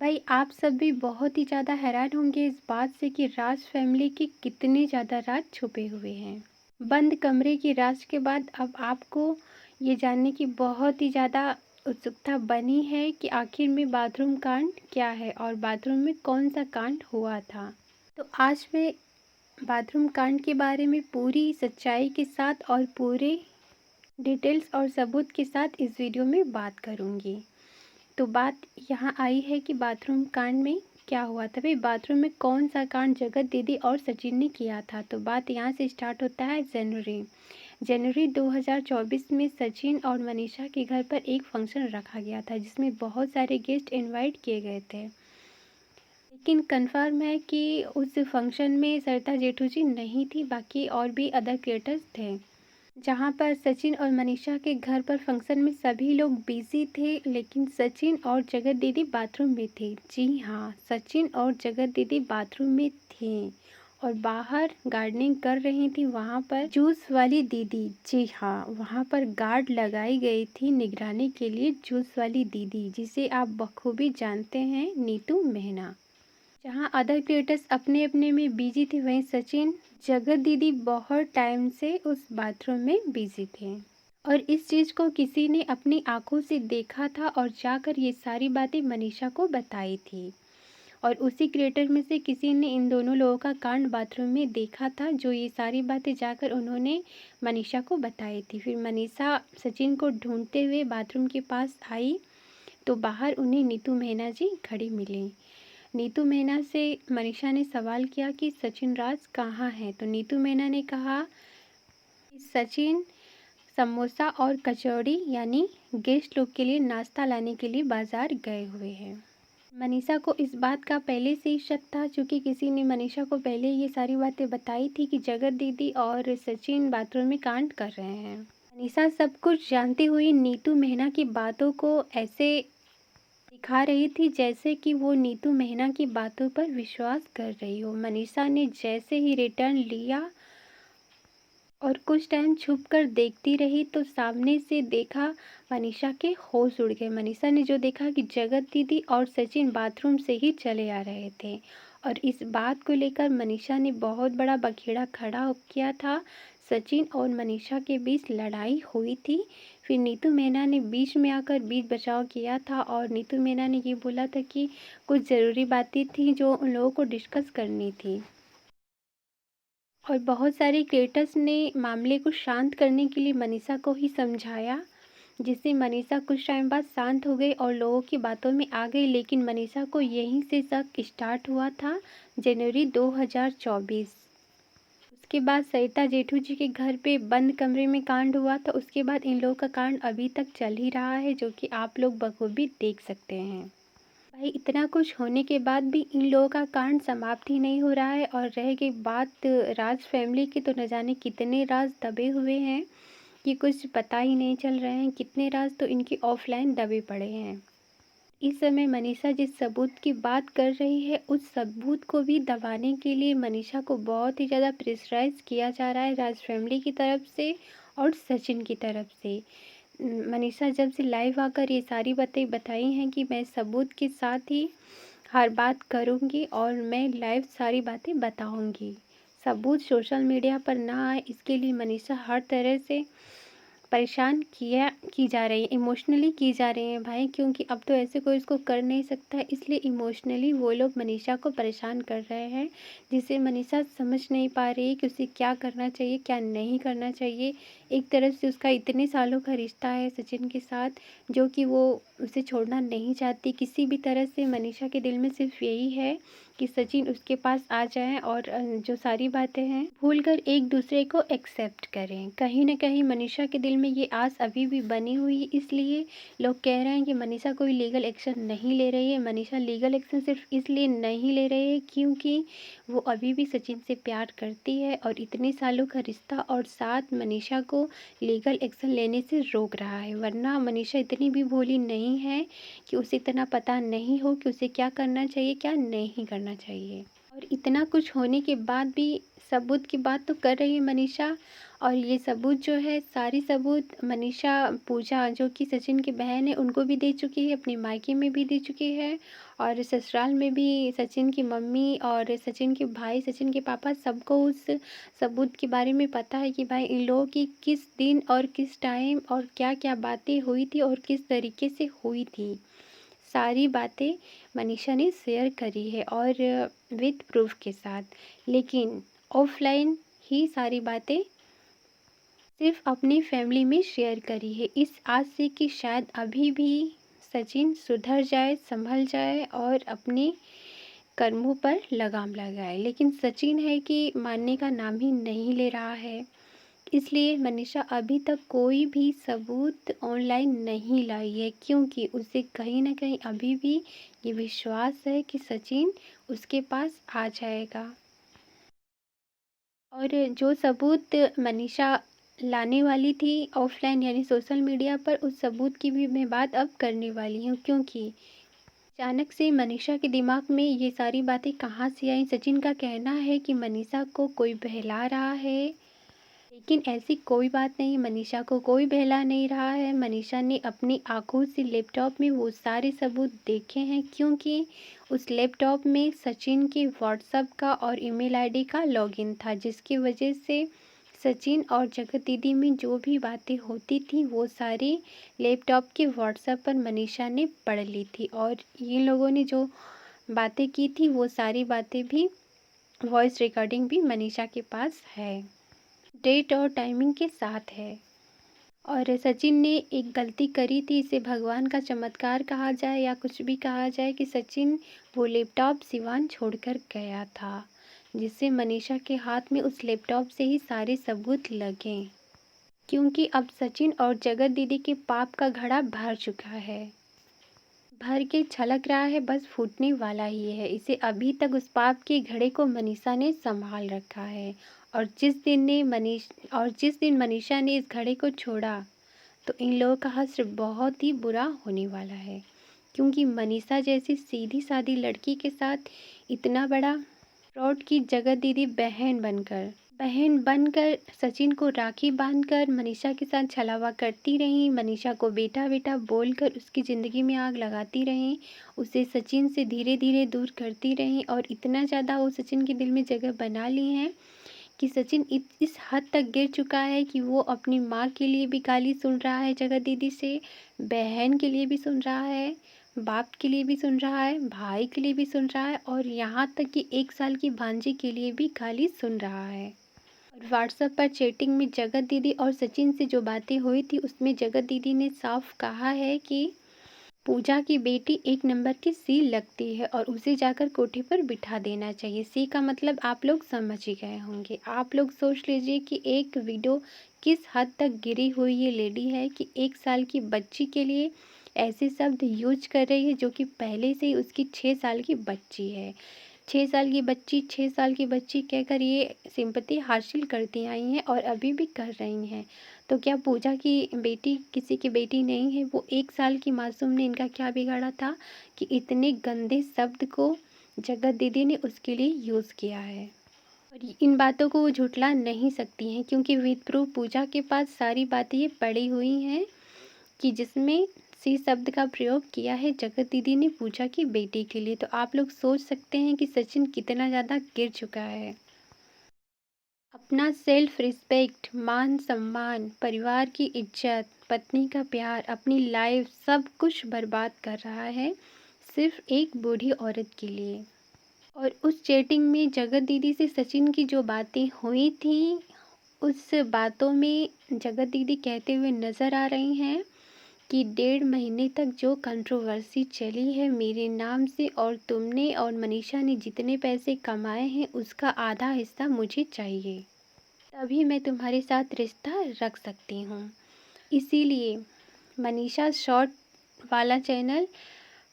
भाई आप सब भी बहुत ही ज़्यादा हैरान होंगे इस बात से कि राज फैमिली के कितने ज़्यादा राज छुपे हुए हैं। बंद कमरे की राज के बाद अब आपको ये जानने की बहुत ही ज़्यादा उत्सुकता बनी है कि आखिर में बाथरूम कांड क्या है और बाथरूम में कौन सा कांड हुआ था। तो आज मैं बाथरूम कांड के बारे में पूरी सच्चाई के साथ और पूरे डिटेल्स और सबूत के साथ इस वीडियो में बात करूँगी। तो बात यहाँ आई है कि बाथरूम कांड में क्या हुआ था। भाई बाथरूम में कौन सा कांड जगत दीदी और सचिन ने किया था। तो बात यहाँ से स्टार्ट होता है जनवरी 2024 में सचिन और मनीषा के घर पर एक फंक्शन रखा गया था जिसमें बहुत सारे गेस्ट इनवाइट किए गए थे। लेकिन कन्फर्म है कि उस फंक्शन में सरिता जेठू जी नहीं थी, बाकी और भी अदर क्रिएटर्स थे। जहाँ पर सचिन और मनीषा के घर पर फंक्शन में सभी लोग बिजी थे, लेकिन सचिन और जगत दीदी बाथरूम में थे। जी हाँ, सचिन और जगत दीदी बाथरूम में थे और बाहर गार्डनिंग कर रही थी। वहाँ पर जूस वाली दीदी, जी हाँ, वहाँ पर गार्ड लगाई गई थी निगरानी के लिए, जूस वाली दीदी जिसे आप बखूबी जानते हैं, नीतू मेहना। जहाँ अदर क्रिएटर्स अपने अपने में बिजी थे, वहीं सचिन जगत दीदी बहुत टाइम से उस बाथरूम में बिजी थे और इस चीज़ को किसी ने अपनी आंखों से देखा था और जाकर ये सारी बातें मनीषा को बताई थी। और उसी क्रिएटर में से किसी ने इन दोनों लोगों का कांड बाथरूम में देखा था, जो ये सारी बातें जाकर उन्होंने मनीषा को बताई थी। फिर मनीषा सचिन को ढूंढते हुए बाथरूम के पास आई तो बाहर उन्हें नीतू मेहना जी खड़ी मिली। नीतू मेहना से मनीषा ने सवाल किया कि सचिन राज कहाँ है। तो नीतू मेहना ने कहा कि सचिन समोसा और कचौड़ी यानी गेस्ट लोग के लिए नाश्ता लाने के लिए बाजार गए हुए हैं। मनीषा को इस बात का पहले से ही शक था, क्योंकि किसी ने मनीषा को पहले ये सारी बातें बताई थी कि जगत दीदी और सचिन बाथरूम में कांड कर रहे हैं। मनीषा सब कुछ जानती हुई नीतू मेहना की बातों को ऐसे दिखा रही थी जैसे कि वो नीतू मेहना की बातों पर विश्वास कर रही हो। मनीषा ने जैसे ही रिटर्न लिया और कुछ टाइम छुप कर देखती रही तो सामने से देखा, मनीषा के होश उड़ गए। मनीषा ने जो देखा कि जगत दीदी और सचिन बाथरूम से ही चले आ रहे थे और इस बात को लेकर मनीषा ने बहुत बड़ा बखेड़ा खड़ा किया था। सचिन और मनीषा के बीच लड़ाई हुई थी। फिर नीतू मेहना ने बीच में आकर बीच बचाव किया था और नीतू मेहना ने ये बोला था कि कुछ ज़रूरी बातें थी जो उन लोगों को डिस्कस करनी थी। और बहुत सारे क्रिएटर्स ने मामले को शांत करने के लिए मनीषा को ही समझाया, जिससे मनीषा कुछ टाइम बाद शांत हो गई और लोगों की बातों में आ गई। लेकिन मनीषा को यहीं से शक स्टार्ट हुआ था, जनवरी 2024। उसके बाद सरिता जेठू जी के घर पे बंद कमरे में कांड हुआ था। उसके बाद इन लोगों का कांड अभी तक चल ही रहा है, जो कि आप लोग बखूबी देख सकते हैं। भाई इतना कुछ होने के बाद भी इन लोगों का कांड समाप्त ही नहीं हो रहा है। और रह गई बात राज फैमिली की, तो न जाने कितने राज दबे हुए हैं कि कुछ पता ही नहीं चल रहे हैं। कितने राज तो इनके ऑफलाइन दबे पड़े हैं। इस समय मनीषा जिस सबूत की बात कर रही है, उस सबूत को भी दबाने के लिए मनीषा को बहुत ही ज़्यादा प्रेशराइज किया जा रहा है राज फैमिली की तरफ से और सचिन की तरफ से। मनीषा जब से लाइव आकर ये सारी बातें बताई हैं कि मैं सबूत के साथ ही हर बात करूँगी और मैं लाइव सारी बातें बताऊँगी। सबूत सोशल मीडिया पर ना आए, इसके लिए मनीषा हर तरह से परेशान की जा रही है, इमोशनली की जा रही हैं भाई, क्योंकि अब तो ऐसे कोई इसको कर नहीं सकता, इसलिए इमोशनली वो लोग मनीषा को परेशान कर रहे हैं, जिसे मनीषा समझ नहीं पा रही है कि उसे क्या करना चाहिए, क्या नहीं करना चाहिए। एक तरफ से उसका इतने सालों का रिश्ता है सचिन के साथ, जो कि वो उसे छोड़ना नहीं चाहती किसी भी तरह से। मनीषा के दिल में सिर्फ यही है कि सचिन उसके पास आ जाएं और जो सारी बातें हैं भूलकर एक दूसरे को एक्सेप्ट करें। कहीं ना कहीं मनीषा के दिल में ये आस अभी भी बनी हुई, इसलिए लोग कह रहे हैं कि मनीषा कोई लीगल एक्शन नहीं ले रही है। मनीषा लीगल एक्शन सिर्फ इसलिए नहीं ले रही है क्योंकि वो अभी भी सचिन से प्यार करती है और इतने सालों का रिश्ता और साथ मनीषा को लीगल एक्शन लेने से रोक रहा है। वरना मनीषा इतनी भी भोली नहीं है कि उसे इतना पता नहीं हो कि उसे क्या करना चाहिए, क्या नहीं करना चाहिए। और इतना कुछ होने के बाद भी सबूत की बात तो कर रही है मनीषा। और ये सबूत जो है, सारी सबूत मनीषा पूजा जो कि सचिन की बहन है उनको भी दे चुकी है, अपने मायके में भी दे चुकी है, और ससुराल में भी सचिन की मम्मी और सचिन के भाई, सचिन के पापा सबको उस सबूत के बारे में पता है कि भाई इन लोगों की किस दिन और किस टाइम और क्या क्या बातें हुई थी और किस तरीके से हुई थी। सारी बातें मनीषा ने शेयर करी है और विद प्रूफ के साथ। लेकिन ऑफलाइन ही सारी बातें सिर्फ अपनी फैमिली में शेयर करी है, इस आस से कि शायद अभी भी सचिन सुधर जाए, संभल जाए और अपने कर्मों पर लगाम लगाए। लेकिन सचिन है कि मानने का नाम ही नहीं ले रहा है। इसलिए मनीषा अभी तक कोई भी सबूत ऑनलाइन नहीं लाई है, क्योंकि उसे कहीं न कहीं अभी भी ये विश्वास है कि सचिन उसके पास आ जाएगा। और जो सबूत मनीषा लाने वाली थी ऑफलाइन यानी सोशल मीडिया पर, उस सबूत की भी मैं बात अब करने वाली हूँ, क्योंकि अचानक से मनीषा के दिमाग में ये सारी बातें कहाँ से आई। सचिन का कहना है कि मनीषा को कोई बहला रहा है, लेकिन ऐसी कोई बात नहीं, मनीषा को कोई बहला नहीं रहा है। मनीषा ने अपनी आंखों से लैपटॉप में वो सारे सबूत देखे हैं, क्योंकि उस लैपटॉप में सचिन के व्हाट्सएप का और ईमेल आईडी का लॉगिन था, जिसकी वजह से सचिन और जगत दीदी में जो भी बातें होती थी वो सारी लैपटॉप के व्हाट्सएप पर मनीषा ने पढ़ ली थी। और इन लोगों ने जो बातें की थी वो सारी बातें भी, वॉइस रिकॉर्डिंग भी मनीषा के पास है, डेट और टाइमिंग के साथ है। और सचिन ने एक गलती करी थी, इसे भगवान का चमत्कार कहा जाए या कुछ भी कहा जाए, कि सचिन वो लैपटॉप सिवान छोड़कर गया था, जिससे मनीषा के हाथ में उस लैपटॉप से ही सारे सबूत लगे। क्योंकि अब सचिन और जगत दीदी के पाप का घड़ा भर चुका है, भर के छलक रहा है, बस फूटने वाला ही है। इसे अभी तक उस पाप के घड़े को मनीषा ने संभाल रखा है। और जिस दिन मनीषा ने इस घड़े को छोड़ा, तो इन लोगों का हश्र बहुत ही बुरा होने वाला है। क्योंकि मनीषा जैसी सीधी सादी लड़की के साथ इतना बड़ा फ्रॉड की जगत दीदी बहन बनकर सचिन को राखी बांधकर मनीषा के साथ छलावा करती रहीं, मनीषा को बेटा बेटा बोलकर उसकी ज़िंदगी में आग लगाती रहीं, उसे सचिन से धीरे धीरे दूर करती रहीं, और इतना ज़्यादा वो सचिन के दिल में जगह बना ली हैं कि सचिन इस हद तक गिर चुका है कि वो अपनी माँ के लिए भी गाली सुन रहा है जगत दीदी से, बहन के लिए भी सुन रहा है, बाप के लिए भी सुन रहा है, भाई के लिए भी सुन रहा है, और यहाँ तक कि 1 साल की भांजी के लिए भी गाली सुन रहा है। और व्हाट्सएप पर चैटिंग में जगत दीदी और सचिन से जो बातें हुई थी, उसमें जगत दीदी ने साफ कहा है कि पूजा की बेटी 1 नंबर की सी लगती है और उसे जाकर कोठे पर बिठा देना चाहिए। सी का मतलब आप लोग समझ ही गए होंगे। आप लोग सोच लीजिए कि एक वीडियो किस हद तक गिरी हुई ये लेडी है कि 1 साल की बच्ची के लिए ऐसे शब्द यूज कर रही है, जो कि पहले से ही उसकी 6 साल की बच्ची है। 6 साल की बच्ची कहकर ये सिंपैथी हासिल करती आई हैं और अभी भी कर रही हैं। तो क्या पूजा की बेटी किसी की बेटी नहीं है? वो 1 साल की मासूम ने इनका क्या बिगाड़ा था कि इतने गंदे शब्द को जगत दीदी ने उसके लिए यूज़ किया है। और इन बातों को वो झुठला नहीं सकती हैं, क्योंकि विद प्रूफ पूजा के पास सारी बातें ये पड़ी हुई हैं कि जिसमें सी शब्द का प्रयोग किया है जगत दीदी ने पूजा की बेटी के लिए। तो आप लोग सोच सकते हैं कि सचिन कितना ज़्यादा गिर चुका है। अपना सेल्फ रिस्पेक्ट, मान सम्मान, परिवार की इज्जत, पत्नी का प्यार, अपनी लाइफ सब कुछ बर्बाद कर रहा है सिर्फ एक बूढ़ी औरत के लिए। और उस चैटिंग में जगत दीदी से सचिन की जो बातें हुई थी, उस बातों में जगत दीदी कहते हुए नज़र आ रही हैं कि 1.5 महीने तक जो कंट्रोवर्सी चली है मेरे नाम से, और तुमने और मनीषा ने जितने पैसे कमाए हैं उसका आधा हिस्सा मुझे चाहिए, तभी मैं तुम्हारे साथ रिश्ता रख सकती हूँ। इसीलिए मनीषा शॉर्ट वाला चैनल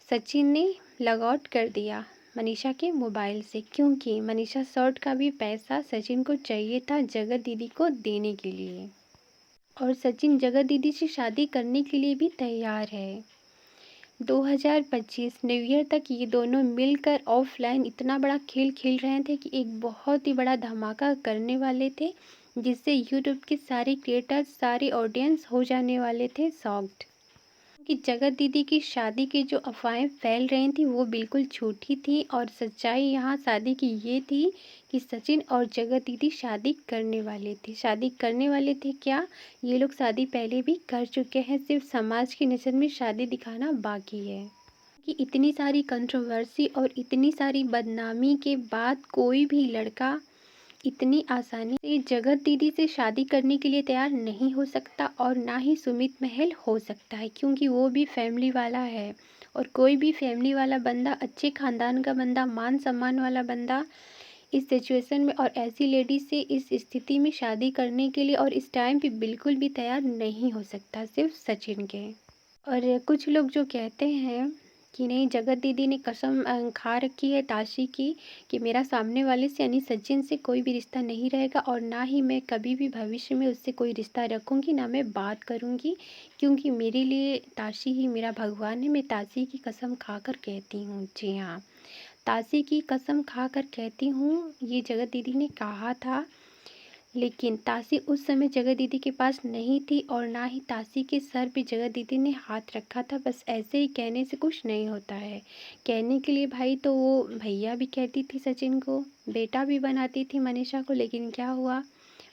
सचिन ने लॉग आउट कर दिया मनीषा के मोबाइल से, क्योंकि मनीषा शॉर्ट का भी पैसा सचिन को चाहिए था जगत दीदी को देने के लिए। और सचिन जगत दीदी से शादी करने के लिए भी तैयार है। 2025 न्यू ईयर तक ये दोनों मिलकर ऑफलाइन इतना बड़ा खेल खेल रहे थे कि एक बहुत ही बड़ा धमाका करने वाले थे, जिससे यूट्यूब के सारे क्रिएटर्स, सारे ऑडियंस हो जाने वाले थे शॉक्ड। कि जगत दीदी की शादी की जो अफ़वाहें फैल रही थी वो बिल्कुल झूठी थी, और सच्चाई यहाँ शादी की ये थी कि सचिन और जगत दीदी शादी करने वाले थे। शादी करने वाले थे क्या, ये लोग शादी पहले भी कर चुके हैं, सिर्फ समाज की नज़र में शादी दिखाना बाकी है। कि इतनी सारी कंट्रोवर्सी और इतनी सारी बदनामी के बाद कोई भी लड़का इतनी आसानी से जगत दीदी से शादी करने के लिए तैयार नहीं हो सकता, और ना ही सुमित महल हो सकता है, क्योंकि वो भी फैमिली वाला है। और कोई भी फैमिली वाला बंदा, अच्छे खानदान का बंदा, मान सम्मान वाला बंदा इस सिचुएशन में और ऐसी लेडी से इस स्थिति में शादी करने के लिए और इस टाइम पे बिल्कुल भी तैयार नहीं हो सकता, सिर्फ सचिन के। और कुछ लोग जो कहते हैं कि नहीं, जगत दीदी ने कसम खा रखी है ताशी की कि मेरा सामने वाले से यानी सचिन से कोई भी रिश्ता नहीं रहेगा, और ना ही मैं कभी भी भविष्य में उससे कोई रिश्ता रखूँगी, ना मैं बात करूँगी, क्योंकि मेरे लिए ताशी ही मेरा भगवान है। मैं ताशी की कसम खाकर कहती हूँ, जी हाँ, ताशी की कसम खाकर कहती हूँ, ये जगत दीदी ने कहा था। लेकिन ताशी उस समय जगत दीदी के पास नहीं थी, और ना ही ताशी के सर पे जगत दीदी ने हाथ रखा था। बस ऐसे ही कहने से कुछ नहीं होता है। कहने के लिए भाई तो वो भैया भी कहती थी सचिन को, बेटा भी बनाती थी मनीषा को, लेकिन क्या हुआ,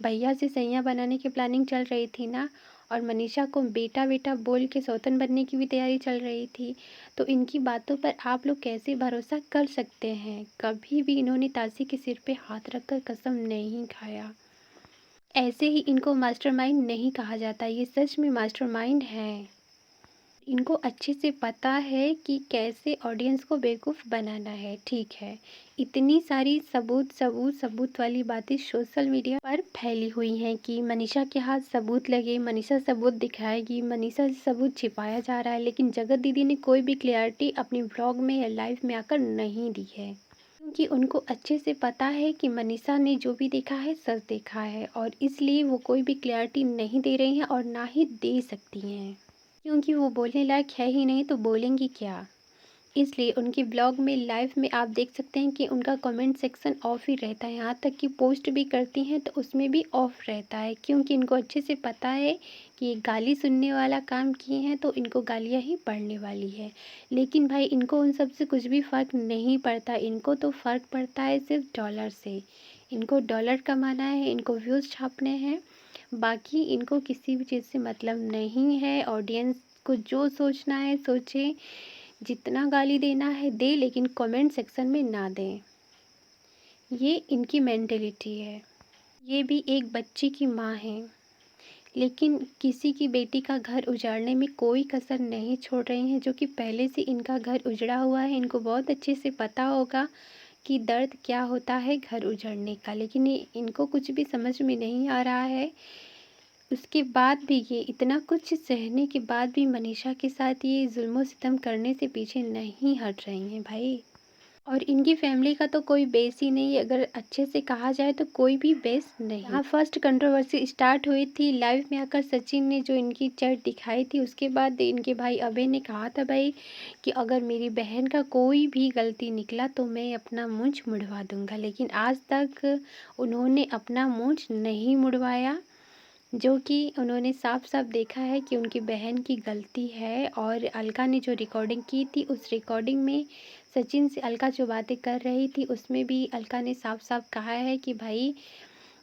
भैया से सैया बनाने की प्लानिंग चल रही थी ना, और मनीषा को बेटा बेटा बोल के सौतन बनने की भी तैयारी चल रही थी। तो इनकी बातों पर आप लोग कैसे भरोसा कर सकते हैं। कभी भी इन्होंने ताशी के सिर पे हाथ रखकर कसम नहीं खाया। ऐसे ही इनको मास्टरमाइंड नहीं कहा जाता, ये सच में मास्टरमाइंड हैं। इनको अच्छे से पता है कि कैसे ऑडियंस को बेवकूफ़ बनाना है। ठीक है, इतनी सारी सबूत सबूत सबूत वाली बातें सोशल मीडिया पर फैली हुई हैं कि मनीषा के हाथ सबूत लगे, मनीषा सबूत दिखाएगी, मनीषा से सबूत छिपाया जा रहा है, लेकिन जगत दीदी ने कोई भी क्लियरिटी अपनी ब्लॉग में या लाइव में आकर नहीं दी है, क्योंकि उनको अच्छे से पता है कि मनीषा ने जो भी देखा है सच देखा है, और इसलिए वो कोई भी क्लैरिटी नहीं दे रही हैं और ना ही दे सकती हैं, क्योंकि वो बोलने लायक है ही नहीं, तो बोलेंगी क्या। इसलिए उनके ब्लॉग में लाइव में आप देख सकते हैं कि उनका कमेंट सेक्शन ऑफ ही रहता है, यहाँ तक कि पोस्ट भी करती हैं तो उसमें भी ऑफ रहता है, क्योंकि इनको अच्छे से पता है कि ये गाली सुनने वाला काम किए हैं तो इनको गालियाँ ही पड़ने वाली है। लेकिन भाई इनको उन सब से कुछ भी फ़र्क नहीं पड़ता, इनको तो फ़र्क पड़ता है सिर्फ डॉलर से। इनको डॉलर कमाना है, इनको व्यूज़ छापने हैं, बाकी इनको किसी भी चीज़ से मतलब नहीं है। ऑडियंस को जो सोचना है सोचे, जितना गाली देना है दे, लेकिन कमेंट सेक्शन में ना दें। ये इनकी मेंटेलिटी है। ये भी एक बच्ची की माँ है, लेकिन किसी की बेटी का घर उजाड़ने में कोई कसर नहीं छोड़ रही हैं, जो कि पहले से इनका घर उजड़ा हुआ है। इनको बहुत अच्छे से पता होगा कि दर्द क्या होता है घर उजड़ने का, लेकिन इनको कुछ भी समझ में नहीं आ रहा है। उसके बाद भी ये इतना कुछ सहने के बाद भी मनीषा के साथ ये जुल्म सितम करने से पीछे नहीं हट रही हैं भाई। और इनकी फैमिली का तो कोई बेस ही नहीं, अगर अच्छे से कहा जाए तो कोई भी बेस नहीं। यहाँ फर्स्ट कंट्रोवर्सी स्टार्ट हुई थी लाइव में आकर सचिन ने जो इनकी चैट दिखाई थी, उसके बाद इनके भाई अभय ने कहा था भाई कि अगर मेरी बहन का कोई भी गलती निकला तो मैं अपना मूंछ मुड़वा दूंगा, लेकिन आज तक उन्होंने अपना मूंछ नहीं मुड़वाया, जो कि उन्होंने साफ साफ देखा है कि उनकी बहन की गलती है। और अलका ने जो रिकॉर्डिंग की थी, उस रिकॉर्डिंग में सचिन से अलका जो बातें कर रही थी उसमें भी अलका ने साफ साफ कहा है कि भाई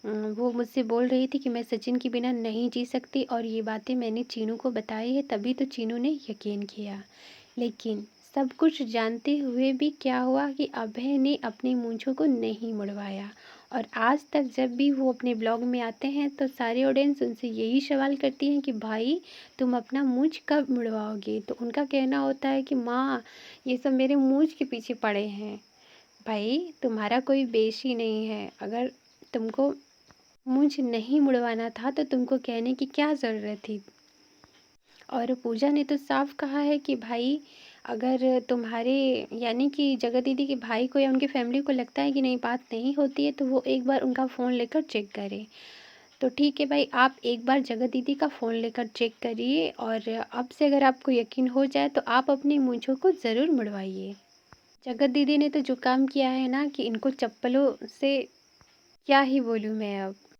वो मुझसे बोल रही थी कि मैं सचिन के बिना नहीं जी सकती, और ये बातें मैंने चीनू को बताई है, तभी तो चीनू ने यकीन किया। लेकिन सब कुछ जानते हुए भी क्या हुआ कि अभय ने अपनी मूंछों को नहीं मुड़वाया, और आज तक जब भी वो अपने ब्लॉग में आते हैं तो सारे ऑडियंस उनसे यही सवाल करती हैं कि भाई तुम अपना मूंछ कब मुड़वाओगे, तो उनका कहना होता है कि माँ ये सब मेरे मूंछ के पीछे पड़े हैं। भाई तुम्हारा कोई बेश ही नहीं है, अगर तुमको मूंछ नहीं मुड़वाना था तो तुमको कहने की क्या ज़रूरत थी। और पूजा ने तो साफ कहा है कि भाई अगर तुम्हारे यानी कि जगत दीदी के भाई को या उनकी फैमिली को लगता है कि नहीं बात नहीं होती है, तो वो एक बार उनका फ़ोन लेकर चेक करें। तो ठीक है भाई, आप एक बार जगत दीदी का फ़ोन लेकर चेक करिए और अब से अगर आपको यकीन हो जाए तो आप अपनी मूंछों को ज़रूर मुड़वाइए। जगत दीदी ने तो जो काम किया है ना कि इनको चप्पलों से क्या ही बोलूँ मैं अब।